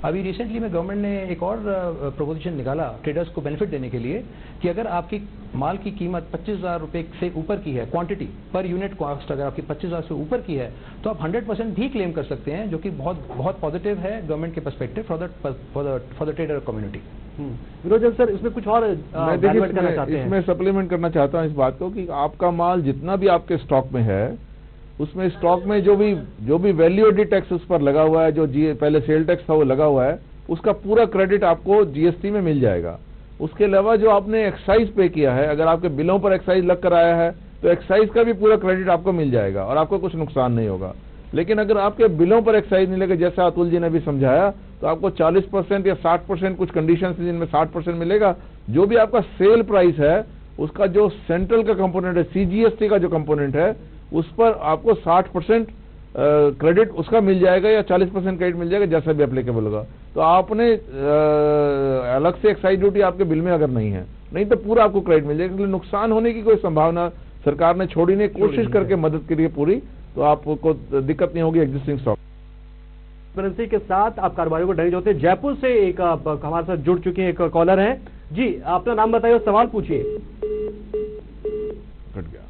अभी रिसेंटली में गवर्नमेंट ने एक और प्रोपोजिशन निकाला ट्रेडर्स को बेनिफिट देने के लिए कि अगर आपकी माल की कीमत 25,000 रुपए से ऊपर की है, क्वांटिटी पर यूनिट कॉस्ट अगर आपकी 25,000 से ऊपर की है, तो आप 100% भी क्लेम कर सकते हैं, जो कि बहुत बहुत पॉजिटिव है गवर्नमेंट के perspective for the trader community. विरोजन सर, इसमें कुछ और इसमें सप्लीमेंट करना चाहता हूँ इस बात को कि आपका माल जितना भी आपके स्टॉक में है, उसमें स्टॉक में जो भी वैल्यू एडिड टैक्स उस पर लगा हुआ है, जो पहले सेल टैक्स था वो लगा हुआ है, उसका पूरा क्रेडिट आपको जीएसटी में मिल जाएगा। उसके अलावा जो आपने एक्साइज पे किया है, अगर आपके बिलों पर एक्साइज लग कर आया है तो एक्साइज का भी पूरा क्रेडिट आपको मिल जाएगा और आपको कुछ नुकसान नहीं होगा। लेकिन अगर आपके बिलों पर एक्साइज नहीं लगे, जैसा अतुल जी ने भी समझाया, तो आपको 40% या 60% कुछ कंडीशन जिनमें 60% मिलेगा। जो भी आपका सेल प्राइस है उसका जो सेंट्रल का कंपोनेंट है, सीजीएसटी का जो कंपोनेंट है, उस पर आपको 60% क्रेडिट उसका मिल जाएगा या 40% क्रेडिट मिल जाएगा, जैसा भी एप्लीकेबल होगा। तो आपने अलग से एक्साइज ड्यूटी आपके बिल में अगर नहीं है, नहीं तो पूरा आपको क्रेडिट मिल जाएगा। इसलिए नुकसान होने की कोई संभावना सरकार ने छोड़ी नहीं, कोशिश करके मदद के लिए पूरी, तो आपको दिक्कत नहीं होगी एग्जिस्टिंग स्टॉक करेंसी के साथ आप कारोबारियों को डरे होते। जयपुर से एक हमारे साथ जुड़ चुके हैं एक कॉलर हैं जी, अपना नाम बताइए और सवाल पूछिए। कट गया,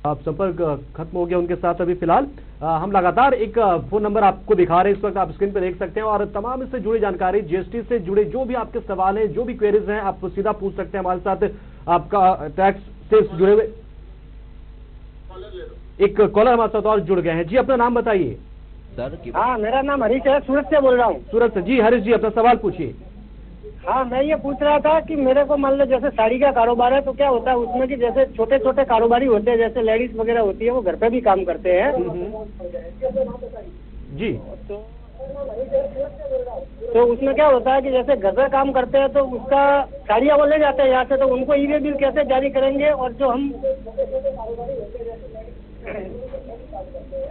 आप संपर्क खत्म हो गया उनके साथ अभी फिलहाल। हम लगातार एक फोन नंबर आपको दिखा रहे हैं, इस वक्त आप स्क्रीन पर देख सकते हैं, और तमाम इससे जुड़ी जानकारी, जीएसटी से जुड़े जो भी आपके सवाल हैं, जो भी क्वेरीज हैं, आप सीधा पूछ सकते हैं हमारे साथ। आपका टैक्स से जुड़े हुए एक कॉलर हमारे साथ और जुड़ गए हैं जी, अपना नाम बताइए सर। हाँ, मेरा नाम हरीश है, सूरत से बोल रहा हूँ। सूरत से जी, हरीश जी अपना सवाल पूछिए। हाँ, मैं ये पूछ रहा था कि मेरे को मान लो जैसे साड़ी का कारोबार है, तो क्या होता है उसमें कि जैसे छोटे छोटे कारोबारी होते हैं, जैसे लेडीज वगैरह होती है, वो घर पे भी काम करते हैं जी, तो उसमें क्या होता है कि जैसे घर पे काम करते हैं तो उसका साड़ियाँ वो ले जाते हैं यहाँ से, तो उनको ई वे बिल कैसे जारी करेंगे? और जो हम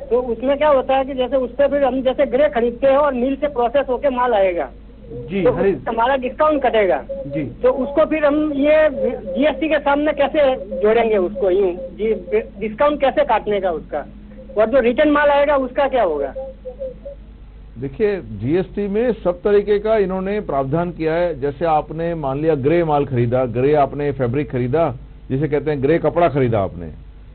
तो उसमें क्या होता है कि जैसे उस पर फिर हम जैसे ग्रे खरीदते हैं और मिल से प्रोसेस होके माल आएगा जी, तो हमारा डिस्काउंट कटेगा जी, तो उसको फिर हम ये जीएसटी के सामने कैसे जोड़ेंगे उसको, यूँ जी डिस्काउंट कैसे काटने का उसका, और जो रिटर्न माल आएगा उसका क्या होगा? देखिए, जीएसटी में सब तरीके का इन्होंने प्रावधान किया है। जैसे आपने मान लिया ग्रे माल खरीदा, ग्रे आपने फैब्रिक खरीदा, जिसे कहते हैं ग्रे कपड़ा खरीदा, आपने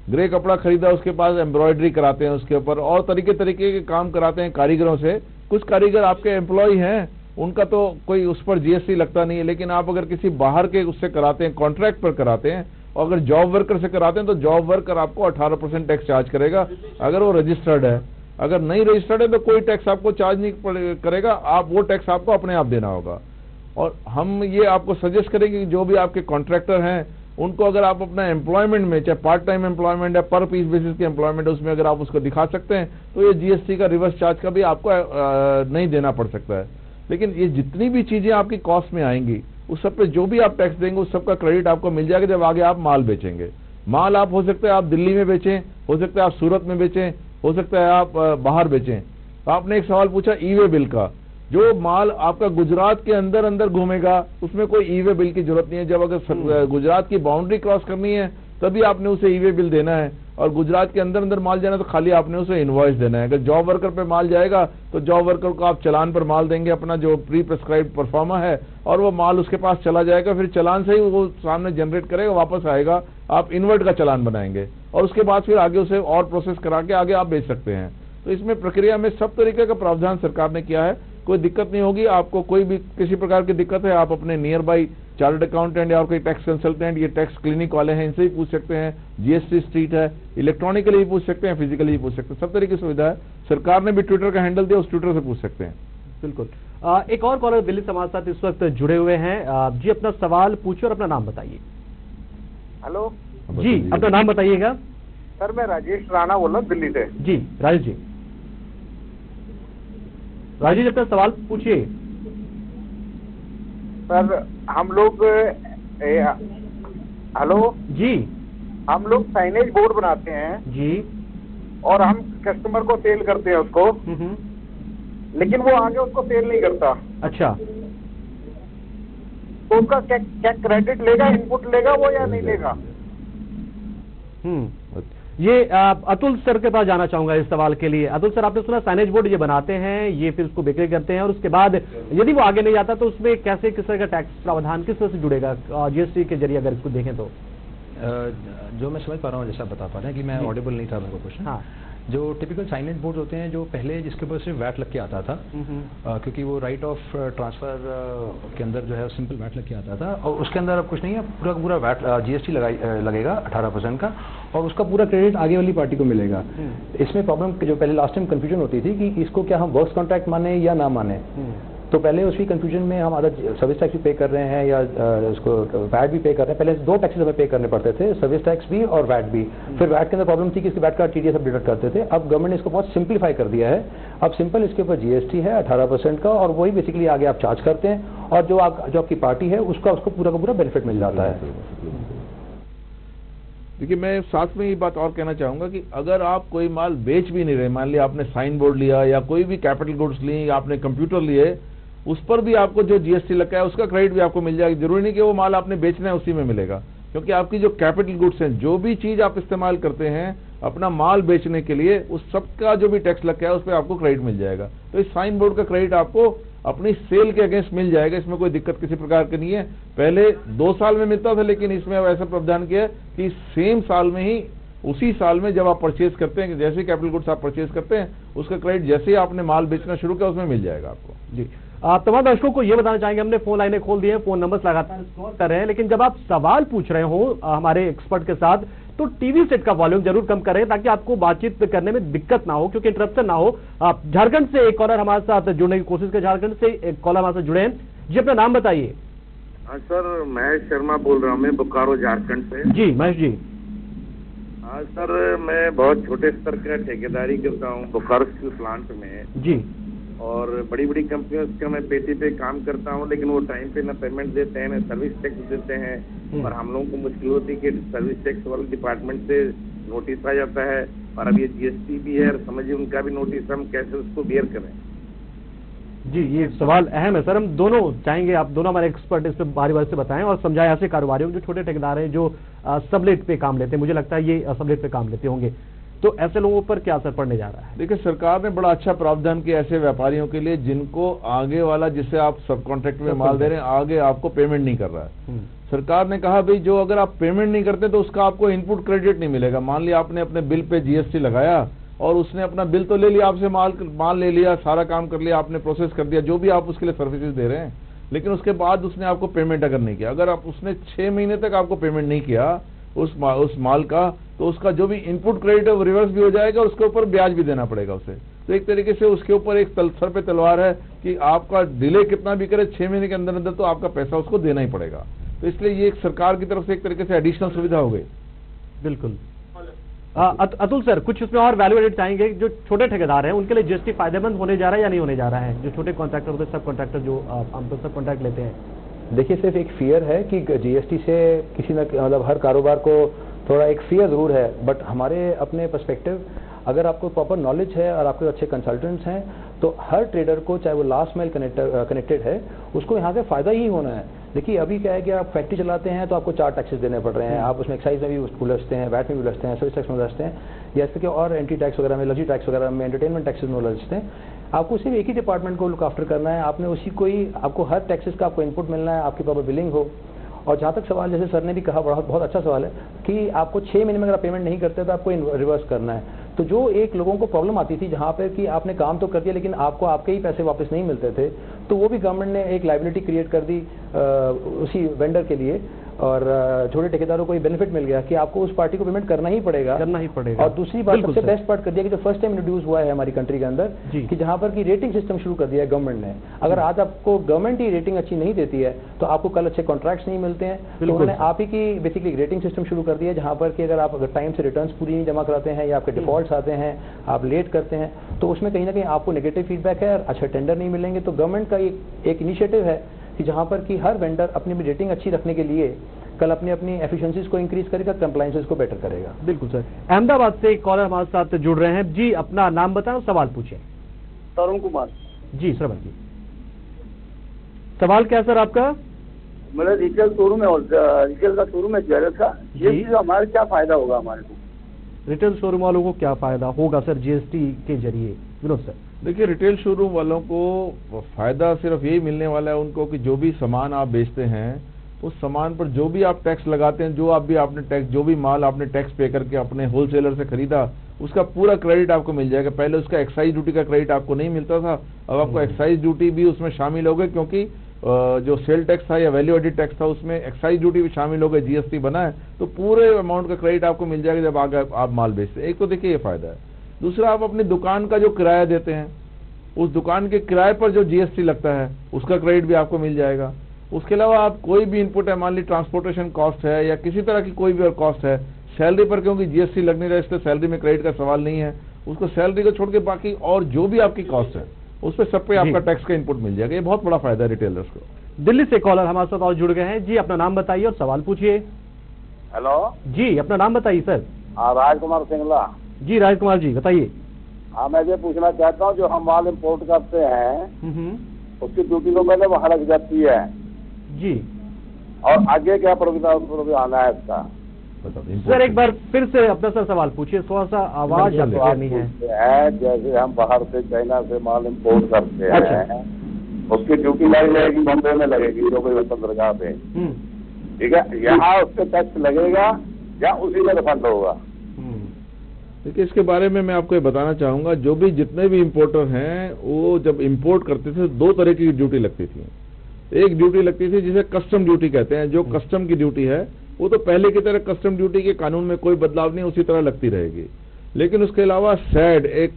ग्रे कपड़ा खरीदा, उसके पास एम्ब्रॉयडरी कराते हैं उसके ऊपर, और तरीके तरीके के काम कराते हैं कारीगरों से। कुछ कारीगर आपके एम्प्लॉय हैं, उनका तो कोई उस पर जीएसटी लगता नहीं है, लेकिन आप अगर किसी बाहर के उससे कराते हैं, कॉन्ट्रैक्ट पर कराते हैं, और अगर जॉब वर्कर से कराते हैं तो जॉब वर्कर आपको 18% टैक्स चार्ज करेगा, अगर वो रजिस्टर्ड है। अगर नहीं रजिस्टर्ड है तो कोई टैक्स आपको चार्ज नहीं करेगा, आप वो टैक्स आपको अपने आप देना होगा। और हम ये आपको सजेस्ट करेंगे कि जो भी आपके कॉन्ट्रैक्टर हैं, उनको अगर आप अपना एम्प्लॉयमेंट में, चाहे पार्ट टाइम एम्प्लॉयमेंट है, पर पीस बेसिस की एम्प्लॉयमेंट है, उसमें अगर आप उसको दिखा सकते हैं तो ये जीएसटी का रिवर्स चार्ज का भी आपको नहीं देना पड़ सकता है। लेकिन ये जितनी भी चीजें आपकी कॉस्ट में आएंगी, उस सब पे जो भी आप टैक्स देंगे उस सब का क्रेडिट आपको मिल जाएगा जब आगे आप माल बेचेंगे। माल आप हो सकता है आप दिल्ली में बेचें, हो सकता है आप सूरत में बेचें, हो सकता है आप बाहर बेचें। तो आपने एक सवाल पूछा ई वे बिल का। जो माल आपका गुजरात के अंदर अंदर घूमेगा उसमें कोई ई वे बिल की जरूरत नहीं है। जब अगर गुजरात की बाउंड्री क्रॉस करनी है तभी आपने उसे ई वे बिल देना है, और गुजरात के अंदर अंदर माल जाना तो खाली आपने उसे इनवॉइस देना है। अगर जॉब वर्कर पे माल जाएगा तो जॉब वर्कर को आप चालान पर माल देंगे, अपना जो प्री प्रिस्क्राइब्ड परफॉर्मा है, और वो माल उसके पास चला जाएगा, फिर चालान से ही वो सामने जनरेट करेगा, वापस आएगा, आप इन्वर्ट का चालान बनाएंगे, और उसके बाद फिर आगे उसे और प्रोसेस करा के आगे आप बेच सकते हैं। तो इसमें प्रक्रिया में सब तरीके का प्रावधान सरकार ने किया है, कोई दिक्कत नहीं होगी। आपको कोई भी किसी प्रकार की दिक्कत है, आप अपने नियर बाई चार्टर्ड अकाउंटेंट या और कोई टैक्स कंसल्टेंट, ये टैक्स क्लिनिक वाले हैं, इनसे ही पूछ सकते हैं। जीएसटी स्ट्रीट है, इलेक्ट्रॉनिकली भी पूछ सकते हैं, फिजिकली भी पूछ सकते हैं, सब तरीके की सुविधा है। सरकार ने भी ट्विटर का हैंडल दिया, उस ट्विटर से पूछ सकते हैं। बिल्कुल। एक और कॉलर दिल्ली से हमारे साथ इस वक्त जुड़े हुए हैं जी, अपना सवाल पूछिए और अपना नाम बताइए। हेलो जी, अपना नाम बताइएगा। सर, मैं राजेश राणा बोल रहा हूँ दिल्ली से। जी राजेश जी, राजेश अपना सवाल पूछिए। सर, हम लोग हेलो जी, हम लोग साइनेज बोर्ड बनाते हैं जी, और हम कस्टमर को सेल करते हैं उसको, लेकिन वो आगे उसको सेल नहीं करता। अच्छा, तो उसका क्या क्रेडिट लेगा, इनपुट लेगा वो या नहीं लेगा? ये अतुल सर के पास जाना चाहूंगा इस सवाल के लिए। अतुल सर, आपने सुना साइनेज बोर्ड ये बनाते हैं, ये फिर उसको बिक्री करते हैं और उसके बाद यदि वो आगे नहीं जाता तो उसमें कैसे किस तरह का टैक्स प्रावधान किस तरह से जुड़ेगा जीएसटी के जरिए अगर इसको देखें तो? जो मैं समझ पा रहा हूँ, जैसा बता पा रहे हैं कि मैं ऑडिबल नहीं था मेरे को क्वेश्चन। हाँ, जो टिपिकल साइनेज बोर्ड होते हैं जो पहले जिसके ऊपर सिर्फ वैट लग के आता था, क्योंकि वो राइट ऑफ ट्रांसफर के अंदर जो है सिंपल वैट लग के आता था और उसके अंदर अब कुछ नहीं है, पूरा का पूरा वैट जीएसटी लगेगा 18% का और उसका पूरा क्रेडिट आगे वाली पार्टी को मिलेगा। इसमें प्रॉब्लम जो पहले लास्ट टाइम कंफ्यूजन होती थी कि इसको क्या हम वर्क्स कॉन्ट्रैक्ट माने या ना माने, तो पहले उसकी कंफ्यूजन में हम आधा सर्विस टैक्स भी पे कर रहे हैं या उसको वैट भी पे कर रहे हैं। पहले 2 टैक्सेस हमें पे करने पड़ते थे, सर्विस टैक्स भी और वैट भी। फिर वैट के अंदर प्रॉब्लम थी कि इसके वैट का टीडीएस सब डिडक्ट करते थे। अब गवर्नमेंट ने इसको बहुत सिंप्लीफाई कर दिया है। अब सिंपल इसके ऊपर जीएसटी है 18% का और वही बेसिकली आगे आप चार्ज करते हैं और जो आपकी पार्टी है उसको पूरा का पूरा बेनिफिट मिल जाता है। देखिए, मैं साथ में ये बात और कहना चाहूंगा कि अगर आप कोई माल बेच भी नहीं रहे, मान लिया आपने साइन बोर्ड लिया या कोई भी कैपिटल गुड्स ली या आपने कंप्यूटर लिए, उस पर भी आपको जो जीएसटी लगा है उसका क्रेडिट भी आपको मिल जाएगा। जरूरी नहीं कि वो माल आपने बेचना है उसी में मिलेगा, क्योंकि आपकी जो कैपिटल गुड्स हैं, जो भी चीज आप इस्तेमाल करते हैं अपना माल बेचने के लिए, उस सब का जो भी टैक्स लगा है उस पर आपको क्रेडिट मिल जाएगा। तो इस साइन बोर्ड का क्रेडिट आपको अपनी सेल के अगेंस्ट मिल जाएगा, इसमें कोई दिक्कत किसी प्रकार की नहीं है। पहले 2 साल में मिलता था, लेकिन इसमें अब ऐसा प्रावधान किया है कि सेम साल में ही, उसी साल में जब आप परचेज करते हैं, जैसे कैपिटल गुड्स आप परचेज करते हैं उसका क्रेडिट जैसे ही आपने माल बेचना शुरू किया उसमें मिल जाएगा आपको। जी, आप तमाम दर्शकों को ये बताना चाहेंगे, हमने फोन लाइनें खोल दी हैं, फोन नंबर्स लगातार स्क्रॉल कर रहे हैं, लेकिन जब आप सवाल पूछ रहे हो हमारे एक्सपर्ट के साथ तो टीवी सेट का वॉल्यूम जरूर कम करें ताकि आपको बातचीत करने में दिक्कत ना हो, क्योंकि इंटरप्शन ना हो। आप झारखंड से एक कॉलर हमारे साथ जुड़ने की कोशिश करें। झारखंड से एक कॉलर हमारे साथ जुड़े हैं जी, अपना नाम बताइए। हाँ सर, महेश शर्मा बोल रहा हूँ, मैं बोकारो झारखंड से। जी महेश जी। हाँ सर, मैं बहुत छोटे स्तर का ठेकेदारी करता हूँ बोकारो स्टील प्लांट में जी, और बड़ी बड़ी कंपनियों का मैं पेटी पे काम करता हूँ, लेकिन वो टाइम पे ना पेमेंट देते हैं ना सर्विस टैक्स देते हैं और हम लोगों को मुश्किल होती है कि सर्विस टैक्स वाले डिपार्टमेंट से नोटिस आ जाता है और अब ये जीएसटी भी है, समझिए उनका भी नोटिस, हम कैसे उसको बियर करें? जी, ये सवाल अहम है सर। हम दोनों चाहेंगे आप दोनों हमारे एक्सपर्ट इस पे बारी बारी से बताएं और समझाएं ऐसे कारोबारियों जो छोटे ठेकेदार हैं जो सबलेट पे काम लेते हैं। मुझे लगता है ये सबलेट पे काम लेते होंगे, तो ऐसे लोगों पर क्या असर पड़ने जा रहा है? देखिए, सरकार ने बड़ा अच्छा प्रावधान किया ऐसे व्यापारियों के लिए जिनको आगे वाला, जिससे आप सब कॉन्ट्रैक्ट में माल दे रहे हैं, आगे आपको पेमेंट नहीं कर रहा है। सरकार ने कहा भाई जो अगर आप पेमेंट नहीं करते तो उसका आपको इनपुट क्रेडिट नहीं मिलेगा। मान लिया आपने अपने बिल पे जीएसटी लगाया और उसने अपना बिल तो ले लिया, आपसे माल ले लिया, सारा काम कर लिया, आपने प्रोसेस कर दिया जो भी आप उसके लिए सर्विसेज दे रहे हैं, लेकिन उसके बाद उसने आपको पेमेंट अगर नहीं किया, अगर आप उसने 6 महीने तक आपको पेमेंट नहीं किया उस माल का, तो उसका जो भी इनपुट क्रेडिट है वो रिवर्स भी हो जाएगा और उसके ऊपर ब्याज भी देना पड़ेगा उसे। तो एक तरीके से उसके ऊपर एक सर पे तलवार है कि आपका डिले कितना भी करे 6 महीने के अंदर अंदर तो आपका पैसा उसको देना ही पड़ेगा। तो इसलिए ये एक सरकार की तरफ से एक तरीके से एडिशनल सुविधा हो गई। बिल्कुल। अतुल सर, कुछ इसमें और वैल्यू एडेड चाहेंगे? जो छोटे ठेकेदार हैं उनके लिए जीएसटी फायदेमंद होने जा रहा है या नहीं होने जा रहा है? जो छोटे कॉन्ट्रैक्टर होते हैं, सब कॉन्ट्रैक्टर जो हम सब कॉन्ट्रैक्ट लेते हैं। देखिए, सिर्फ एक फियर है कि जीएसटी से किसी न मतलब हर कारोबार को थोड़ा एक फियर जरूर है, बट हमारे अपने पर्सपेक्टिव, अगर आपको प्रॉपर नॉलेज है और आपके अच्छे कंसल्टेंट्स हैं तो हर ट्रेडर को, चाहे वो लास्ट माइल कनेक्टेड है, उसको यहाँ से फायदा ही होना है। देखिए, अभी क्या है कि आप फैक्ट्री चलाते हैं तो आपको 4 टैक्सेस देने पड़ रहे हैं, आप उसमें एक्साइज में भी उलझते हैं, वैट में भी उलझते हैं, सर्विस टैक्स में उलझते हैं, जैसे कि और एंटी टैक्स वगैरह में, लग्जरी टैक्स वगैरह में, एंटरटेनमेंट टैक्सेस में उलझते हैं। आपको सिर्फ एक ही डिपार्टमेंट को लुक आफ्टर करना है, आपने उसी को ही, आपको हर टैक्सेस का आपको इनपुट मिलना है, आपकी प्रॉपर बिलिंग हो। और जहाँ तक सवाल, जैसे सर ने भी कहा, बहुत अच्छा सवाल है कि आपको 6 महीने में अगर पेमेंट नहीं करते तो आपको रिवर्स करना है। तो जो एक लोगों को प्रॉब्लम आती थी जहाँ पे कि आपने काम तो कर दिया लेकिन आपको आपके ही पैसे वापस नहीं मिलते थे, तो वो भी गवर्नमेंट ने एक लायबिलिटी क्रिएट कर दी उसी वेंडर के लिए और छोटे ठेकेदारों को ये बेनिफिट मिल गया कि आपको उस पार्टी को पेमेंट करना ही पड़ेगा। और दूसरी बात, सबसे बेस्ट पार्ट कर दिया कि जो फर्स्ट टाइम इंट्रोड्यूस हुआ है हमारी कंट्री के अंदर कि जहां पर कि रेटिंग सिस्टम शुरू कर दिया है गवर्नमेंट ने। अगर आज आपको गवर्नमेंट ही रेटिंग अच्छी नहीं देती है तो आपको कल अच्छे कॉन्ट्रैक्ट्स नहीं मिलते हैं। तो उन्होंने आप ही की बेसिकली रेटिंग सिस्टम शुरू कर दिया है जहां पर कि अगर टाइम से रिटर्न्स पूरी नहीं जमा कराते हैं या आपके डिफॉल्ट्स आते हैं, आप लेट करते हैं, तो उसमें कहीं ना कहीं आपको नेगेटिव फीडबैक है और अच्छा टेंडर नहीं मिलेंगे। तो गवर्नमेंट का एक इनिशिएटिव है कि जहां पर कि हर वेंडर अपनी रेटिंग अच्छी रखने के लिए कल अपनी एफिशिएंसीज को इंक्रीज करेगा, कंप्लायंसेस को बेटर करेगा। बिल्कुल सर। अहमदाबाद से एक कॉलर हमारे साथ जुड़ रहे हैं जी, अपना नाम बताएं, सवाल पूछें। तरुण कुमार जी। श्रवण जी, सवाल क्या सर आपका? मेरा रिटेल शोरूम है और रिटेल का शोरूम है ज्वेलर्स का, ये हमारे क्या फायदा होगा हमारे को? रिटेल शोरूम वालों को क्या फायदा होगा सर जीएसटी के जरिए? विनोद सर। देखिए, रिटेल शोरूम वालों को फायदा सिर्फ यही मिलने वाला है उनको कि जो भी सामान आप बेचते हैं उस सामान पर जो भी आप टैक्स लगाते हैं, जो आपने टैक्स, जो भी माल आपने टैक्स पे करके अपने होलसेलर से खरीदा, उसका पूरा क्रेडिट आपको मिल जाएगा। पहले उसका एक्साइज ड्यूटी का क्रेडिट आपको नहीं मिलता था, अब आपको एक्साइज ड्यूटी भी उसमें शामिल हो गई, क्योंकि जो सेल टैक्स था या वैल्यू एडिड टैक्स था उसमें एक्साइज ड्यूटी भी शामिल हो गई, जीएसटी बना है, तो पूरे अमाउंट का क्रेडिट आपको मिल जाएगा जब आगे आप माल बेचते हैं। एक तो देखिए ये फायदा है। दूसरा, आप अपनी दुकान का जो किराया देते हैं, उस दुकान के किराए पर जो जीएसटी लगता है उसका क्रेडिट भी आपको मिल जाएगा। उसके अलावा आप कोई भी इनपुट है, मान ली ट्रांसपोर्टेशन कॉस्ट है या किसी तरह की कोई भी और कॉस्ट है, सैलरी पर क्योंकि जीएसटी लगने रहा है इसलिए सैलरी में क्रेडिट का सवाल नहीं है, उसको सैलरी को छोड़ के बाकी और जो भी आपकी कॉस्ट है उस पर सब पे आपका टैक्स का इनपुट मिल जाएगा। ये बहुत बड़ा फायदा है रिटेलर्स को। दिल्ली से कॉलर हमारे साथ और जुड़ गए हैं जी, अपना नाम बताइए और सवाल पूछिए। हेलो जी, अपना नाम बताइए सर। राजकुमार सिंगला। जी राजकुमार जी बताइए। हाँ, मैं ये पूछना चाहता हूँ, जो हम माल इम्पोर्ट करते हैं उसकी ड्यूटी तो पहले वहाँ लग जाती है जी, और आगे क्या प्रोग्राम है इसका? सर एक बार फिर से अपना सर सवाल पूछिए, थोड़ा सा आवाज आपकी क्लियर नहीं है। जैसे हम बाहर से चाइना से माल इम्पोर्ट करते हैं, उसकी ड्यूटी लग जाएगी, बॉम्बे में लगेगी जो कोई बंदरगाह पे, ठीक है, यहाँ उस पर टैक्स लगेगा या उसी में रिफंड होगा? देखिए, इसके बारे में मैं आपको ये बताना चाहूंगा, जो भी जितने भी इम्पोर्टर हैं वो जब इम्पोर्ट करते थे दो तरह की ड्यूटी लगती थी। एक ड्यूटी लगती थी जिसे कस्टम ड्यूटी कहते हैं, जो कस्टम की ड्यूटी है वो तो पहले की तरह कस्टम ड्यूटी के कानून में कोई बदलाव नहीं, उसी तरह लगती रहेगी। लेकिन उसके अलावा सैड एक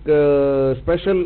स्पेशल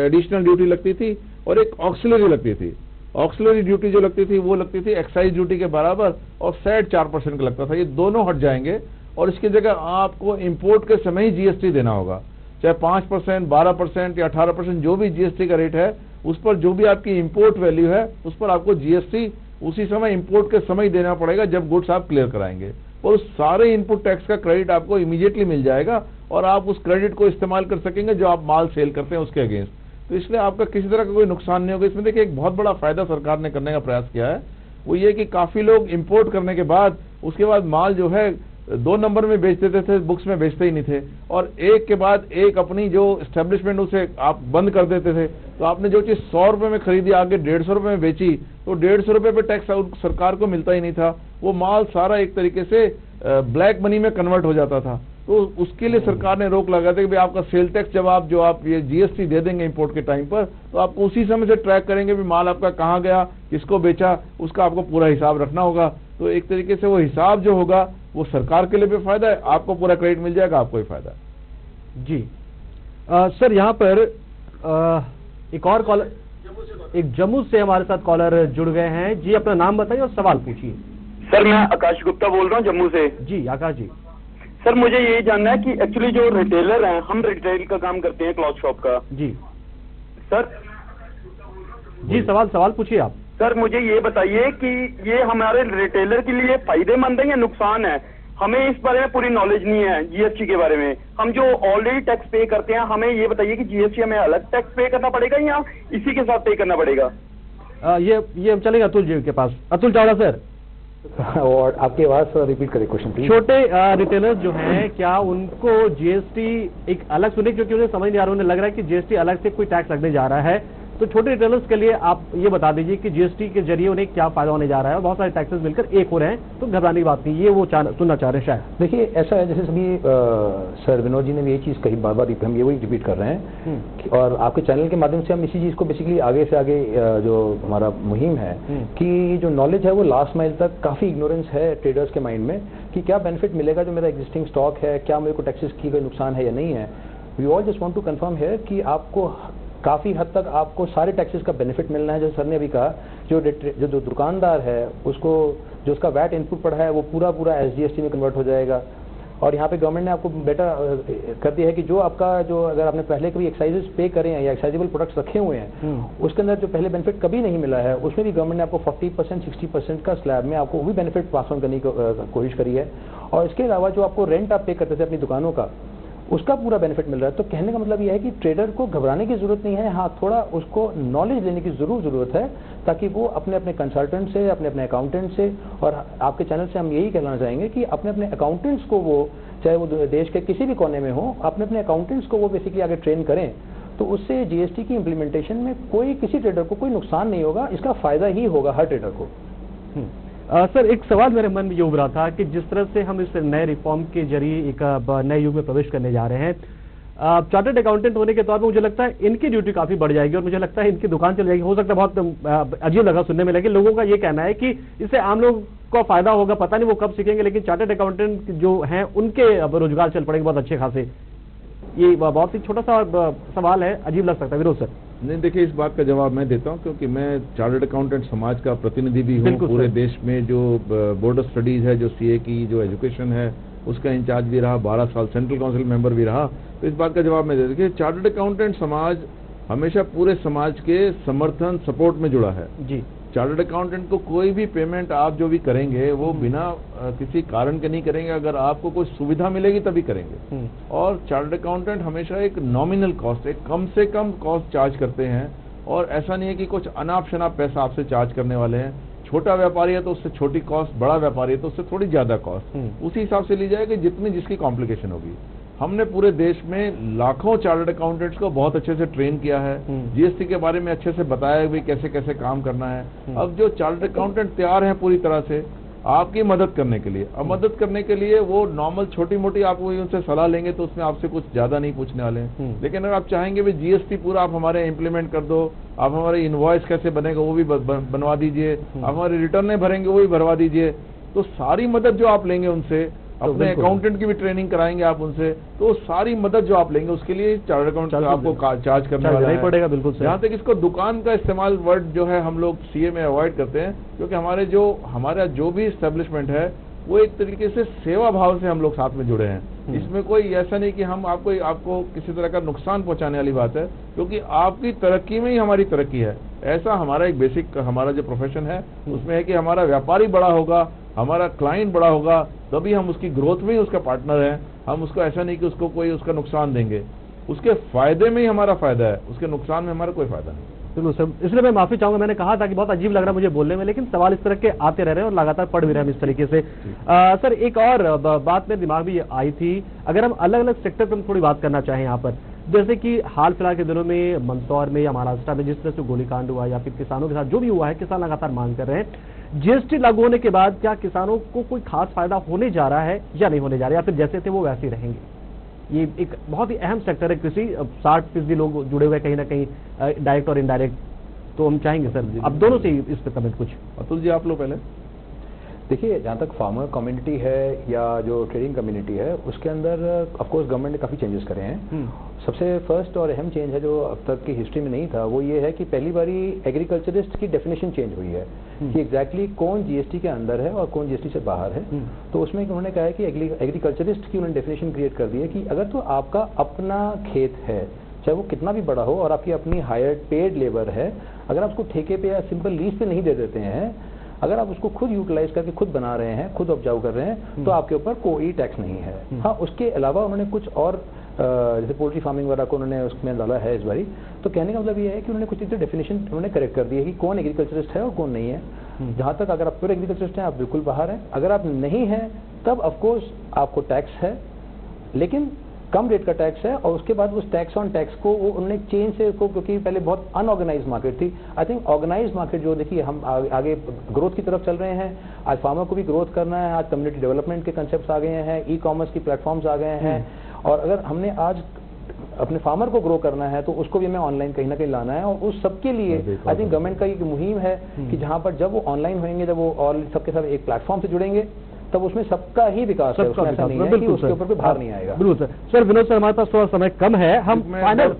एडिशनल ड्यूटी लगती थी और एक ऑक्सिलरी लगती थी। ऑक्सिलरी ड्यूटी जो लगती थी वो लगती थी एक्साइज ड्यूटी के बराबर, और सैड 4% का लगता था। ये दोनों हट जाएंगे और इसकी जगह आपको इंपोर्ट के समय ही जीएसटी देना होगा, चाहे 5%, 12% या 18% जो भी जीएसटी का रेट है, उस पर जो भी आपकी इंपोर्ट वैल्यू है उस पर आपको जीएसटी उसी समय इंपोर्ट के समय देना पड़ेगा जब गुड्स आप क्लियर कराएंगे, और उस सारे इनपुट टैक्स का क्रेडिट आपको इमीडिएटली मिल जाएगा और आप उस क्रेडिट को इस्तेमाल कर सकेंगे जो आप माल सेल करते हैं उसके अगेंस्ट। तो इसलिए आपका किसी तरह का कोई नुकसान नहीं होगा। इसमें देखिए एक बहुत बड़ा फायदा सरकार ने करने का प्रयास किया है, वो ये कि काफी लोग इंपोर्ट करने के बाद उसके बाद माल जो है 2 नंबर में बेच देते थे, बुक्स में बेचते ही नहीं थे, और एक के बाद एक अपनी जो एस्टेब्लिशमेंट उसे आप बंद कर देते थे। तो आपने जो चीज 100 रुपए में खरीदी आगे 150 रुपए में बेची तो 150 रुपए पे टैक्स सरकार को मिलता ही नहीं था, वो माल सारा एक तरीके से ब्लैक मनी में कन्वर्ट हो जाता था। तो उसके लिए सरकार ने रोक लगा दी कि भाई आपका सेल टैक्स जब आप जो आप ये जीएसटी दे देंगे इंपोर्ट के टाइम पर, तो आपको उसी समय से ट्रैक करेंगे भी माल आपका कहाँ गया, किसको बेचा, उसका आपको पूरा हिसाब रखना होगा। तो एक तरीके से वो हिसाब जो होगा वो सरकार के लिए भी फायदा है, आपको पूरा क्रेडिट मिल जाएगा, आपको भी फायदा है। जी सर, यहाँ पर एक और कॉलर, एक जम्मू से हमारे साथ कॉलर जुड़ गए हैं जी, अपना नाम बताइए और सवाल पूछिए। सर मैं आकाश गुप्ता बोल रहा हूँ जम्मू से। जी आकाश जी। सर मुझे ये जानना है कि एक्चुअली जो रिटेलर हैं, हम रिटेल का काम करते हैं क्लॉथ शॉप का। जी सर। जी सवाल पूछिए आप। सर मुझे ये बताइए कि ये हमारे रिटेलर के लिए फायदेमंद है या नुकसान है? हमें इस बारे में पूरी नॉलेज नहीं है जीएसटी के बारे में। हम जो ऑलरेडी टैक्स पे करते हैं, हमें ये बताइए कि जीएसटी हमें अलग टैक्स पे करना पड़ेगा या इसी के साथ पे करना पड़ेगा? ये चलेगा अतुल जी के पास। अतुल चावड़ा सर। और आपकी आवाज रिपीट करें क्वेश्चन प्लीज। छोटे रिटेलर्स जो हैं, क्या उनको जीएसटी एक अलग सुने, क्योंकि उन्हें समझ नहीं आ रहा, उन्हें लग रहा है कि जीएसटी अलग से कोई टैक्स लगने जा रहा है। तो छोटे रिटेलर्स के लिए आप ये बता दीजिए कि जीएसटी के जरिए उन्हें क्या फायदा होने जा रहा है, और बहुत सारे टैक्सेस मिलकर एक हो रहे हैं, तो घबराने की बात नहीं, ये वो सुनना चाह रहे हैं शायद। देखिए ऐसा है, जैसे सभी सर विनोद जी ने भी ये चीज़ कही, बार बार हम ये वही रिपीट कर रहे हैं और आपके चैनल के माध्यम से हम इसी चीज़ को बेसिकली आगे से आगे जो हमारा मुहिम है कि जो नॉलेज है वो लास्ट माइल तक, काफ़ी इग्नोरेंस है ट्रेडर्स के माइंड में कि क्या बेनिफिट मिलेगा जो मेरा एग्जिस्टिंग स्टॉक है, क्या मेरे को टैक्सेस की कोई नुकसान है या नहीं है। We all just want to confirm है कि आपको काफ़ी हद तक आपको सारे टैक्सेस का बेनिफिट मिलना है। जैसे सर ने अभी कहा, जो दुकानदार है उसको जो उसका वैट इनपुट पड़ा है वो पूरा एसजीएसटी में कन्वर्ट हो जाएगा। और यहाँ पे गवर्नमेंट ने आपको बेटा कर दिया है कि जो आपका अगर आपने पहले कभी एक्साइजेस पे करे हैं या एक्साइजेबल प्रोडक्ट्स रखे हुए हैं उसके अंदर जो पहले बेनिफिट कभी नहीं मिला है, उसमें भी गवर्नमेंट ने आपको 40% 60% का स्लैब में आपको वो भी बेनिफिट पास ऑन करने की कोशिश करी है। और इसके अलावा जो आपको रेंट आप पे करते थे अपनी दुकानों का, उसका पूरा बेनिफिट मिल रहा है। तो कहने का मतलब यह है कि ट्रेडर को घबराने की जरूरत नहीं है, हाँ थोड़ा उसको नॉलेज लेने की जरूरत है, ताकि वो अपने कंसल्टेंट से, अपने अकाउंटेंट से, और आपके चैनल से हम यही कहना चाहेंगे कि अपने अकाउंटेंट्स को वो चाहे वो देश के किसी भी कोने में हो, अपने अपने अकाउंटेंट्स को वो बेसिकली आगे ट्रेन करें, तो उससे जीएसटी की इम्प्लीमेंटेशन में कोई किसी ट्रेडर को कोई नुकसान नहीं होगा, इसका फायदा ही होगा हर ट्रेडर को। सर, एक सवाल मेरे मन में ये उभरा था कि जिस तरह से हम इस नए रिफॉर्म के जरिए एक नए युग में प्रवेश करने जा रहे हैं, चार्टर्ड अकाउंटेंट होने के तौर पर मुझे लगता है इनकी ड्यूटी काफी बढ़ जाएगी और मुझे लगता है इनकी दुकान चल जाएगी। हो सकता है बहुत अजीब लगा सुनने में, लेकिन लोगों का ये कहना है कि इससे आम लोग को फायदा होगा, पता नहीं वो कब सीखेंगे, लेकिन चार्टर्ड अकाउंटेंट जो हैं उनके अब रोजगार चल पड़ेंगे बहुत अच्छे खासे। ये बहुत ही छोटा सा सवाल है, अजीब लग सकता है। विरोध सर? नहीं, देखिए, इस बात का जवाब मैं देता हूं क्योंकि मैं चार्टर्ड अकाउंटेंट समाज का प्रतिनिधि भी हूं। पूरे देश में जो बोर्ड ऑफ स्टडीज है, जो सीए की जो एजुकेशन है, उसका इंचार्ज भी रहा, 12 साल सेंट्रल काउंसिल मेंबर भी रहा, तो इस बात का जवाब मैं देता हूं। देखिए, चार्टर्ड अकाउंटेंट समाज हमेशा पूरे समाज के समर्थन सपोर्ट में जुड़ा है जी। चार्टर्ड अकाउंटेंट को कोई भी पेमेंट आप जो भी करेंगे वो बिना किसी कारण के नहीं करेंगे, अगर आपको कोई सुविधा मिलेगी तभी करेंगे। और चार्टर्ड अकाउंटेंट हमेशा एक नॉमिनल कॉस्ट, एक कम से कम कॉस्ट चार्ज करते हैं, और ऐसा नहीं है कि कुछ अनाप शनाप पैसा आपसे चार्ज करने वाले हैं। छोटा व्यापारी है तो उससे छोटी कॉस्ट, बड़ा व्यापारी है तो उससे थोड़ी ज्यादा कॉस्ट, उसी हिसाब से ली जाएगी जितनी जिसकी कॉम्प्लिकेशन होगी। हमने पूरे देश में लाखों चार्टर्ड अकाउंटेंट्स को बहुत अच्छे से ट्रेन किया है, जीएसटी के बारे में अच्छे से बताया भी कैसे कैसे काम करना है। अब जो चार्टर्ड अकाउंटेंट तैयार हैं पूरी तरह से आपकी मदद करने के लिए, अब मदद करने के लिए वो नॉर्मल छोटी मोटी आप उनसे सलाह लेंगे तो उसमें आपसे कुछ ज्यादा नहीं पूछने वाले हैं। लेकिन अगर आप चाहेंगे भी जीएसटी पूरा आप हमारे इम्प्लीमेंट कर दो, आप हमारे इनवॉइस कैसे बनेगा वो भी बनवा दीजिए, आप हमारे रिटर्न भरेंगे वो भी भरवा दीजिए, तो सारी मदद जो आप लेंगे उनसे, अपने अकाउंटेंट की भी ट्रेनिंग कराएंगे आप उनसे, तो सारी मदद जो आप लेंगे उसके लिए चार्टर्ड अकाउंटेंट आपको चार्ज करने वाला है। पड़ेगा बिल्कुल। जहाँ तक इसको दुकान का इस्तेमाल वर्ड जो है हम लोग सीए में अवॉइड करते हैं, क्योंकि हमारा जो भी एस्टेब्लिशमेंट है वो एक तरीके से सेवा भाव से हम लोग साथ में जुड़े हैं। इसमें कोई ऐसा नहीं कि हम आपको किसी तरह का नुकसान पहुंचाने वाली बात है, क्योंकि आपकी तरक्की में ही हमारी तरक्की है। ऐसा हमारा एक बेसिक हमारा जो प्रोफेशन है उसमें है कि हमारा व्यापारी बड़ा होगा, हमारा क्लाइंट बड़ा होगा, तभी हम उसकी ग्रोथ में ही उसका पार्टनर हैं। हम उसको ऐसा नहीं कि उसको कोई उसका नुकसान देंगे, उसके फायदे में ही हमारा फायदा है, उसके नुकसान में हमारा कोई फायदा नहीं। बिल्कुल सर, इसलिए मैं माफी चाहूंगा, मैंने कहा था कि बहुत अजीब लग रहा है मुझे बोलने में, लेकिन सवाल इस तरह के आते रह रहे हैं और लगातार पढ़ भी रहे हैं इस तरीके से। सर, एक और बात मेरे दिमाग में आई थी, अगर हम अलग अलग सेक्टर पर थोड़ी बात करना चाहें यहाँ पर, जैसे कि हाल फिलहाल के दिनों में मंदसौर में या महाराष्ट्र में जिस तरह से गोलीकांड हुआ या फिर किसानों के साथ जो भी हुआ है, किसान लगातार मांग कर रहे हैं, जीएसटी लागू होने के बाद क्या किसानों को कोई खास फायदा होने जा रहा है या नहीं होने जा रहा है, या फिर जैसे थे वो वैसे ही रहेंगे? ये एक बहुत ही अहम सेक्टर है, कृषि 60% लोग जुड़े हुए कहीं ना कहीं डायरेक्ट और इनडायरेक्ट, तो हम चाहेंगे सर अब दोनों से इस पर कमेंट कुछ। अतुल जी आप लोग पहले। देखिए, जहाँ तक फार्मर कम्युनिटी है या जो ट्रेडिंग कम्युनिटी है उसके अंदर ऑफ कोर्स गवर्नमेंट ने काफ़ी चेंजेस करे हैं। सबसे फर्स्ट और अहम चेंज है जो अब तक की हिस्ट्री में नहीं था, वो ये है कि पहली बारी एग्रीकल्चरिस्ट की डेफिनेशन चेंज हुई है कि एग्जैक्टली कौन जीएसटी के अंदर है और कौन जीएसटी से बाहर है। तो उसमें उन्होंने कहा है कि एग्रीकल्चरिस्ट की उन्होंने डेफिनेशन क्रिएट कर दी है कि अगर तो आपका अपना खेत है, चाहे वो कितना भी बड़ा हो, और आपकी अपनी हायर पेड लेबर है, अगर आप उसको ठेके पे या सिंपल लीज पे नहीं दे देते हैं, अगर आप उसको खुद यूटिलाइज करके खुद बना रहे हैं, खुद उपजाऊ कर रहे हैं, तो आपके ऊपर कोई टैक्स नहीं है। हाँ, उसके अलावा उन्होंने कुछ और जैसे पोल्ट्री फार्मिंग वगैरह को उन्होंने उसमें डाला है इस बारी। तो कहने का मतलब ये है कि उन्होंने कुछ चीज़ें डेफिनेशन उन्होंने करेक्ट कर दी है कि कौन एग्रीकल्चरिस्ट है और कौन नहीं है। जहाँ तक अगर आप प्योर एग्रीकल्चरिस्ट हैं आप बिल्कुल बाहर हैं, अगर आप नहीं हैं तब ऑफकोर्स आपको टैक्स है, लेकिन कम रेट का टैक्स है। और उसके बाद उस टैक्स ऑन टैक्स को वो उन्होंने चेंज से को, क्योंकि पहले बहुत अनऑर्गेनाइज मार्केट थी, आई थिंक ऑर्गेनाइज मार्केट जो देखिए हम आगे ग्रोथ की तरफ चल रहे हैं। आज फार्मर को भी ग्रोथ करना है, आज कम्युनिटी डेवलपमेंट के कंसेप्ट आ गए हैं, ई कॉमर्स की प्लेटफॉर्म्स आ गए हैं, और अगर हमने आज अपने फार्मर को ग्रो करना है तो उसको भी हमें ऑनलाइन कहीं ना कहीं लाना है। और उस सबके लिए आई थिंक गवर्नमेंट का एक मुहिम है कि जहाँ पर जब वो ऑनलाइन होंगे, जब वो और सबके सब एक प्लेटफॉर्म से जुड़ेंगे, तब उसमें सबका ही विकास है, उसमें ऐसा नहीं है कि उसके ऊपर कोई भार नहीं आएगा। बिल्कुल सर। सर विनोद सर, हमारे पास थोड़ा समय कम है, हम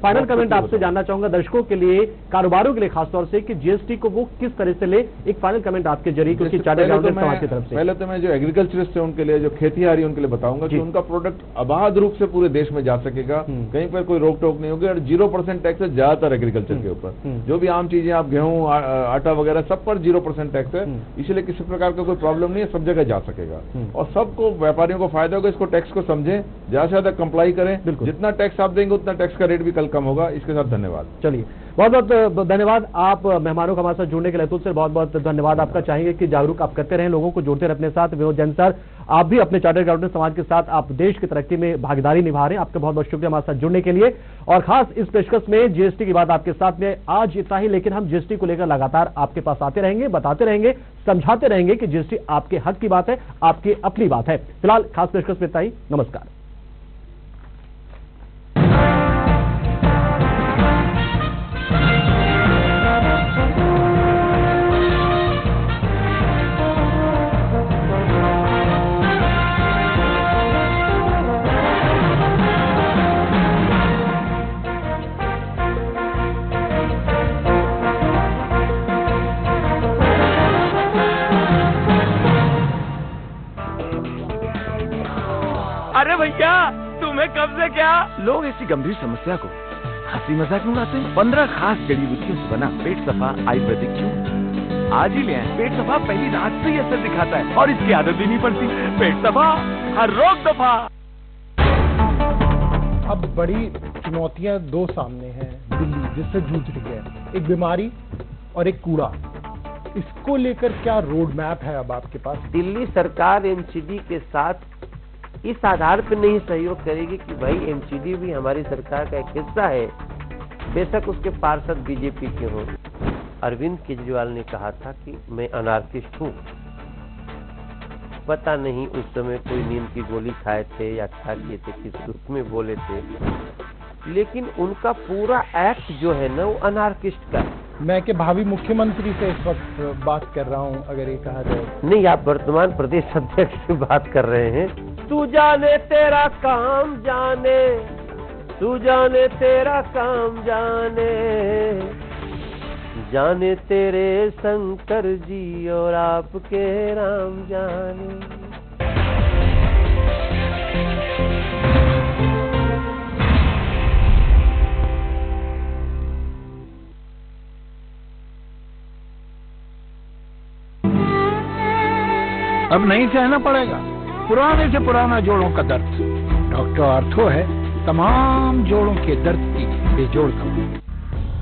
फाइनल कमेंट आपसे जानना चाहूंगा दर्शकों के लिए, कारोबारों के लिए खासतौर से, कि जीएसटी को वो किस तरह से ले, एक फाइनल कमेंट आपके जरिए क्योंकि चार्टर्ड अकाउंटेंट समाज की तरफ से। पहले तो मैं जो एग्रीकल्चरिस्ट है उनके लिए, जो खेतीहारी उनके लिए बताऊंगा कि उनका प्रोडक्ट अबाध रूप से पूरे देश में जा सकेगा, कहीं पर कोई रोक टोक नहीं होगी, और 0% टैक्स है ज्यादातर एग्रीकल्चर के ऊपर। जो भी आम चीजें आप गेहूं आटा वगैरह सब पर 0% टैक्स है, इसलिए किसी प्रकार का कोई प्रॉब्लम नहीं है, सब जगह जा सकेगा और सबको व्यापारियों को फायदा होगा। इसको टैक्स को समझें, ज्यादा से ज्यादा कंप्लाई करें, जितना टैक्स आप देंगे उतना टैक्स का रेट भी कल कम होगा। इसके साथ धन्यवाद। चलिए, बहुत बहुत धन्यवाद आप मेहमानों को हमारे साथ जुड़ने के लिए। अतुल सर, बहुत बहुत धन्यवाद आपका। चाहेंगे कि जागरूक आप करते रहें, लोगों को जोड़ते रहे अपने साथ। विनोद जैन सर आप भी अपने चार्टर्ड अकाउंटेंट समाज के साथ आप देश की तरक्की में भागीदारी निभा रहे हैं। आपका बहुत बहुत शुक्रिया हमारे साथ जुड़ने के लिए। और खास इस पेशकश में जीएसटी की बात आपके साथ में आज इतना ही, लेकिन हम जीएसटी को लेकर लगातार आपके पास आते रहेंगे, बताते रहेंगे, समझाते रहेंगे कि जीएसटी आपके हक की बात है, आपकी अपनी बात है। फिलहाल खास पेशकश में इतना ही। नमस्कार। अरे भैया, तुम्हें कब से क्या? लोग ऐसी गंभीर समस्या को हंसी मजाक में उड़ाते हैं। 15 खास जड़ी बूटियों से बना पेट सफा आयुर्वेदिक क्यों आज ही ले आए। पेट सफा पहली रात से ही असर दिखाता है और इसकी आदत भी नहीं पड़ती। पेट सफा, हर रोग दफा। अब बड़ी चुनौतियां दो सामने हैं दिल्ली, जिससे जूझ रही है, एक बीमारी और एक कूड़ा। इसको लेकर क्या रोड मैप है अब आपके पास? दिल्ली सरकार एमसीडी के साथ इस आधार पर नहीं सहयोग करेगी कि भाई एमसीडी भी हमारी सरकार का एक हिस्सा है, बेशक उसके पार्षद बीजेपी के हों। अरविंद केजरीवाल ने कहा था कि मैं अनार्किस्ट हूँ। पता नहीं उस समय कोई नींद की गोली खाए थे या क्या किए थे, किस रूप में बोले थे, लेकिन उनका पूरा एक्ट जो है ना वो अनार्किस्ट का है। मैं के भावी मुख्यमंत्री से इस वक्त बात कर रहा हूँ, अगर ये कहा जाए। नहीं, आप वर्तमान प्रदेश अध्यक्ष से बात कर रहे हैं। तू जाने तेरा काम जाने, तू जाने तेरा काम जाने, जाने तेरे शंकर जी और आपके राम जाने। अब नहीं सहना पड़ेगा पुराने से पुराना जोड़ों का दर्द। डॉक्टर आर्थो है तमाम जोड़ों के दर्द की बेजोड़ दवा।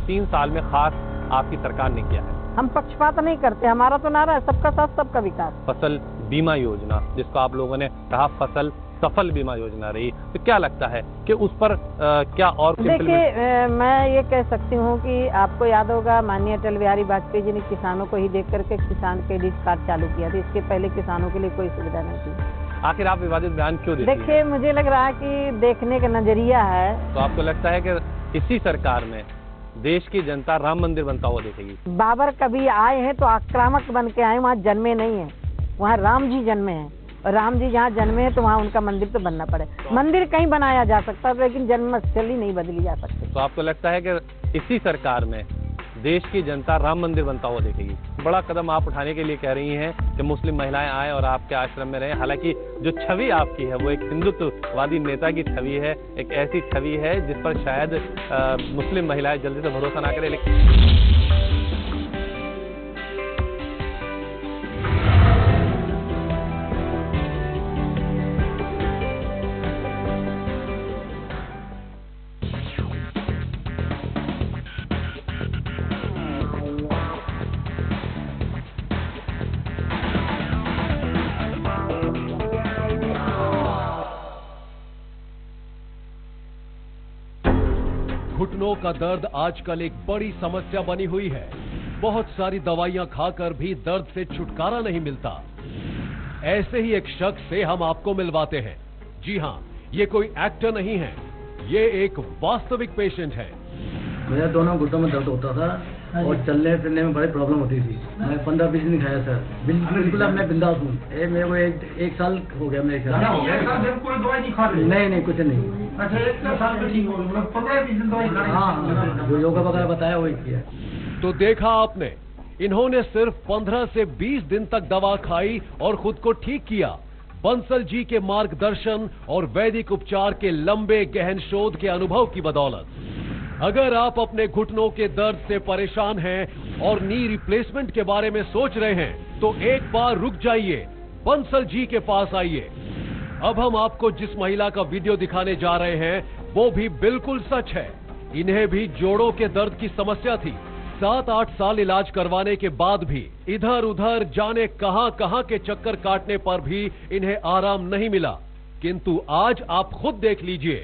3 साल में खास आपकी सरकार ने किया है। हम पक्षपात नहीं करते, हमारा तो नारा है सबका साथ सबका विकास। फसल बीमा योजना, जिसको आप लोगों ने कहा फसल सफल बीमा योजना रही, तो क्या लगता है कि उस पर क्या और? देखिए, मैं ये कह सकती हूँ कि आपको याद होगा माननीय अटल बिहारी वाजपेयी जी ने किसानों को ही देख करके किसान क्रेडिट कार्ड चालू किया था। इसके पहले किसानों के लिए कोई सुविधा नहीं थी। आखिर आप विवादित बयान क्यों देती हैं? देखिए, मुझे लग रहा है कि देखने का नजरिया है। तो आपको लगता है कि इसी सरकार में देश की जनता राम मंदिर बनता हुआ देखेगी? बाबर कभी आए हैं तो आक्रामक बन के आए, वहाँ जन्मे नहीं है, वहाँ राम जी जन्मे हैं। और राम जी जहाँ जन्मे हैं तो वहाँ उनका मंदिर तो बनना पड़े। मंदिर कहीं बनाया जा सकता है, लेकिन जन्मस्थली नहीं बदली जा सकती। तो आपको लगता है कि इसी सरकार में देश की जनता राम मंदिर बनता हुआ देखेगी? बड़ा कदम आप उठाने के लिए कह रही हैं कि मुस्लिम महिलाएं आए और आपके आश्रम में रहें। हालांकि जो छवि आपकी है वो एक हिंदुत्ववादी नेता की छवि है, एक ऐसी छवि है जिस पर शायद मुस्लिम महिलाएं जल्दी से भरोसा ना करें। लेकिन घुटनों का दर्द आजकल एक बड़ी समस्या बनी हुई है। बहुत सारी दवाइयां खाकर भी दर्द से छुटकारा नहीं मिलता। ऐसे ही एक शख्स से हम आपको मिलवाते हैं। जी हां, ये कोई एक्टर नहीं है, ये एक वास्तविक पेशेंट है। मेरा दोनों घुटनों में दर्द होता था और चलने फिरने में बड़ी प्रॉब्लम होती थी। मैं 15-20 दिन खाया सर, बिल्कुल अब मैं बिंदास हूँ। मेरे को एक साल हो गया मेरे ख्याल। कोई दवाई नहीं खा रहे? नहीं, कुछ नहीं। अच्छा, 1 साल में ठीक हो गया, 15-20 दिन दवाई खा रहे? हाँ, जो योगा वगैरह बताया वही किया। तो देखा आपने, इन्होंने सिर्फ 15 से 20 दिन तक दवा खाई और खुद को ठीक किया। बंसल जी के मार्गदर्शन और वैदिक उपचार के लंबे गहन शोध के अनुभव की बदौलत। अगर आप अपने घुटनों के दर्द से परेशान हैं और नी रिप्लेसमेंट के बारे में सोच रहे हैं, तो एक बार रुक जाइए, बंसल जी के पास आइए। अब हम आपको जिस महिला का वीडियो दिखाने जा रहे हैं वो भी बिल्कुल सच है। इन्हें भी जोड़ों के दर्द की समस्या थी। 7-8 साल इलाज करवाने के बाद भी इधर उधर जाने कहां के चक्कर काटने पर भी इन्हें आराम नहीं मिला, किंतु आज आप खुद देख लीजिए।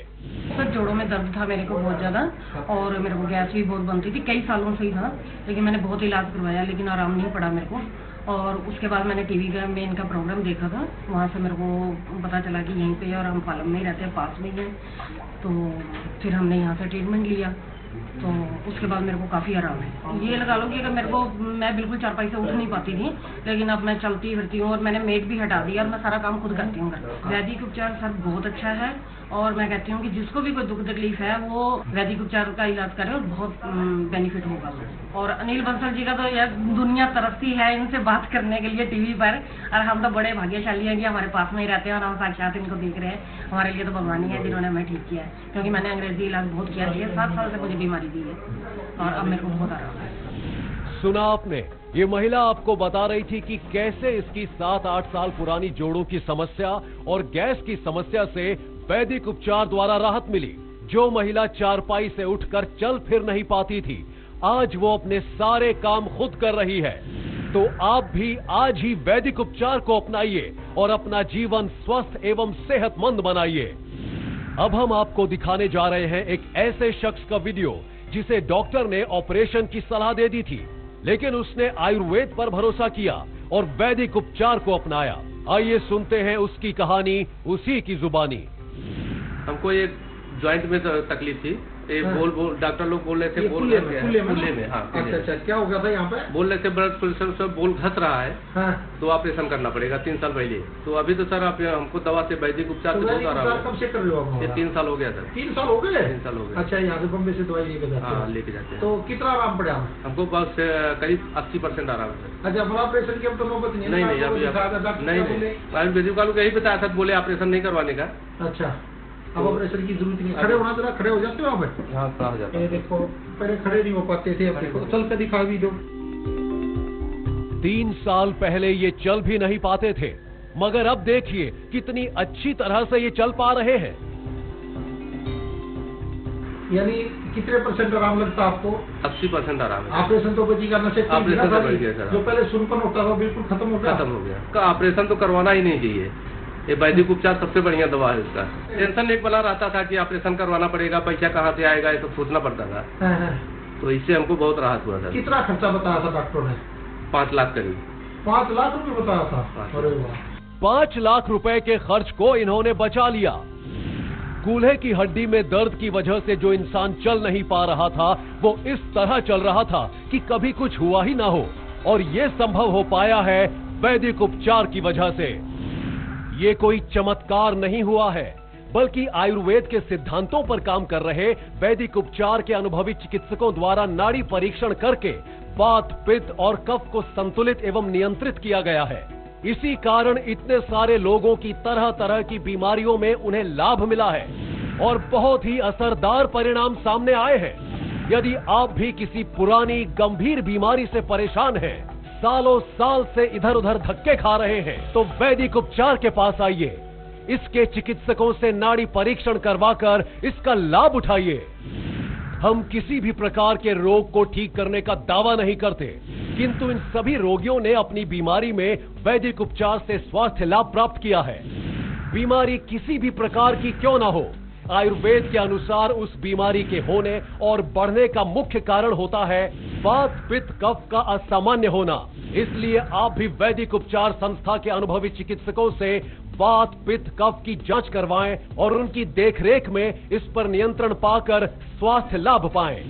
सर जोड़ों में दर्द था मेरे को बहुत ज्यादा, और मेरे को गैस भी बहुत बनती थी, कई सालों से ही था, लेकिन मैंने बहुत इलाज करवाया लेकिन आराम नहीं पड़ा मेरे को। और उसके बाद मैंने टीवी में इनका प्रोग्राम देखा था, वहाँ से मेरे को पता चला कि यहीं पे और हम पालम में ही रहते हैं, पास में ही हैं, तो फिर हमने यहाँ से ट्रीटमेंट लिया, तो उसके बाद मेरे को काफ़ी आराम है। ये लगा लो कि अगर मेरे को, मैं बिल्कुल चारपाई से उठ नहीं पाती थी, लेकिन अब मैं चलती फिरती हूँ और मैंने मेड भी हटा दी और मैं सारा काम खुद करती हूँ। वैदिक उपचार सर बहुत अच्छा है, और मैं कहती हूँ कि जिसको भी कोई दुख तकलीफ है वो वैदिक उपचार का इलाज करे और बहुत बेनिफिट होगा। और अनिल बंसल जी का तो यह दुनिया तरसती है इनसे बात करने के लिए टीवी पर, और हम तो बड़े भाग्यशाली हैं कि हमारे पास में ही रहते हैं और हम साक्षात इनको देख रहे हैं। हमारे लिए तो भगवान ही है जिन्होंने हमें ठीक किया है, क्योंकि मैंने अंग्रेजी इलाज बहुत किया है, 7 साल से मुझे बीमारी दी है और अब मेरे को बहुत आराम है। सुना आपने, ये महिला आपको बता रही थी कि कैसे इसकी 7-8 साल पुरानी जोड़ों की समस्या और गैस की समस्या से वैदिक उपचार द्वारा राहत मिली। जो महिला चारपाई से उठकर चल फिर नहीं पाती थी, आज वो अपने सारे काम खुद कर रही है। तो आप भी आज ही वैदिक उपचार को अपनाइए और अपना जीवन स्वस्थ एवं सेहतमंद बनाइए। अब हम आपको दिखाने जा रहे हैं एक ऐसे शख्स का वीडियो जिसे डॉक्टर ने ऑपरेशन की सलाह दे दी थी, लेकिन उसने आयुर्वेद पर भरोसा किया और वैदिक उपचार को अपनाया। आइए सुनते हैं उसकी कहानी उसी की जुबानी। हमको एक ज्वाइंट में तकलीफ थी, डॉक्टर लोग बोल रहे थे फूले में। हाँ, अच्छा, क्या हो गया था यहाँ पे? बोल रहे थे ब्लड प्रेशर सब बोल घट रहा है, हाँ। तो ऑपरेशन करना पड़ेगा 3 साल पहले। तो अभी तो सर आप हमको दवा से वैदिक उपचार से बहुत आराम है। कब से कर लो आप? ये 3 साल हो गया सर। 3 साल हो गए? 3 साल हो गए। अच्छा, यहाँ से बम्बे से दवाई लेके जाते हैं? हाँ, लेके जाते हैं। तो कितना आराम पड़ा हमको? बस करीब 80% आराम है। अच्छा, ऑपरेशन की अब तो नौबत नहीं? नहीं, आयुर्वेदिक वालों को यही बताया था, बोले ऑपरेशन नहीं करवाने का। अच्छा, अब ऑपरेशन की जरूरत नहीं। खड़े होना जरा, खड़े हो जाते हो आप? हाँ, हो जाता है। देखो पहले खड़े नहीं हो पाते थे, अब देखो चल के दिखा भी दो। 3 साल पहले ये चल भी नहीं पाते थे, मगर अब देखिए कितनी अच्छी तरह से ये चल पा रहे हैं। यानी कितने % आराम लगता है आपको? 80% आराम है। ऑपरेशन तो बची करना से जो पहले सुनपन होता था बिल्कुल खत्म हो गया। ऑपरेशन तो करवाना ही नहीं चाहिए। ये वैदिक उपचार सबसे बढ़िया दवा है इसका। टेंशन एक बना रहता था कि ऑपरेशन करवाना पड़ेगा, पैसा कहाँ से आएगा, ये सब सोचना पड़ता था। तो इससे हमको बहुत राहत हुआ था। कितना खर्चा बताया था डॉक्टर ने? 5 लाख करीब। 5 लाख रुपए बताया था? अरे वाह। 5 लाख रुपए के खर्च को इन्होंने बचा लिया। कूल्हे की हड्डी में दर्द की वजह से जो इंसान चल नहीं पा रहा था, वो इस तरह चल रहा था कि कभी कुछ हुआ ही ना हो, और ये संभव हो पाया है वैदिक उपचार की वजह से। ये कोई चमत्कार नहीं हुआ है, बल्कि आयुर्वेद के सिद्धांतों पर काम कर रहे वैदिक उपचार के अनुभवी चिकित्सकों द्वारा नाड़ी परीक्षण करके वात, पित्त और कफ को संतुलित एवं नियंत्रित किया गया है। इसी कारण इतने सारे लोगों की तरह तरह की बीमारियों में उन्हें लाभ मिला है और बहुत ही असरदार परिणाम सामने आए हैं। यदि आप भी किसी पुरानी गंभीर बीमारी से परेशान हैं, सालों साल से इधर उधर धक्के खा रहे हैं, तो वैदिक उपचार के पास आइए। इसके चिकित्सकों से नाड़ी परीक्षण करवाकर इसका लाभ उठाइए। हम किसी भी प्रकार के रोग को ठीक करने का दावा नहीं करते, किंतु इन सभी रोगियों ने अपनी बीमारी में वैदिक उपचार से स्वास्थ्य लाभ प्राप्त किया है। बीमारी किसी भी प्रकार की क्यों ना हो, आयुर्वेद के अनुसार उस बीमारी के होने और बढ़ने का मुख्य कारण होता है वात, पित्त, कफ का असामान्य होना। इसलिए आप भी वैदिक उपचार संस्था के अनुभवी चिकित्सकों से वात, पित्त, कफ की जांच करवाएं और उनकी देखरेख में इस पर नियंत्रण पाकर स्वास्थ्य लाभ पाएं।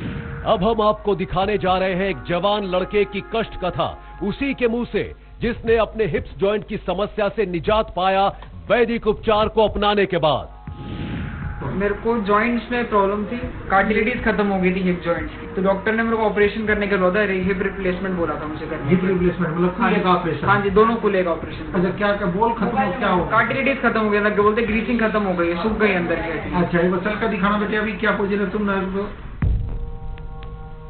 अब हम आपको दिखाने जा रहे हैं एक जवान लड़के की कष्ट कथा, उसी के मुंह से, जिसने अपने हिप्स जॉइंट की समस्या से निजात पाया वैदिक उपचार को अपनाने के बाद। मेरे को जॉइंट्स में प्रॉब्लम थी, कार्टिलेजिस खत्म हो गई थी हिप जॉइंट्स की, तो डॉक्टर ने मेरे को ऑपरेशन करने का बोला था, हिप रिप्लेसमेंट बोला था मुझे करने। हिप रिप्लेसमेंट मतलब कूल्हे का ऑपरेशन? हाँ जी, दोनों कूल्हे का ऑपरेशन। अच्छा, क्या बोल खत्म हो, क्या हो? कार्टिलेजिस खत्म हो गया था, बोलते ग्रीसिंग खत्म हो गई है, सूख गई अंदर की। अच्छा, ये चल का दिखाना बेटे, अभी क्या पोजीशन है तुम?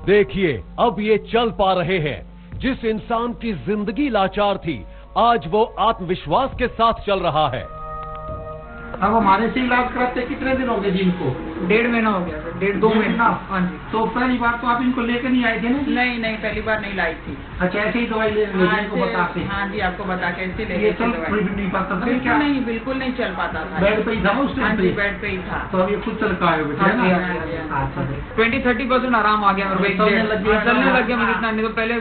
देखिए, अब ये चल पा रहे हैं। जिस इंसान की जिंदगी लाचार थी, आज वो आत्मविश्वास के साथ चल रहा है। अब हमारे से इलाज कराते कितने दिन हो गए जी इनको? 1.5 महीना हो गया सर, 1.5-2 महीना। हाँ जी। तो पहली बार तो आप इनको लेकर नहीं आए थे ना? नहीं नहीं, पहली बार नहीं लाई थी। अच्छा, ऐसे ही दवाई लेने को बता के? हाँ जी, आपको बता के ऐसे ये चल नहीं पाता था? बिल्कुल नहीं, बिल्कुल नहीं चल पाता था। बेड पे ही था उस टाइम पे? बेड पे ही था। तो अब ये खुद चल का आए बेटे? 20-30% आराम आ गया मेरे को। चलने लग गया मुझे इतना, नहीं तो पहले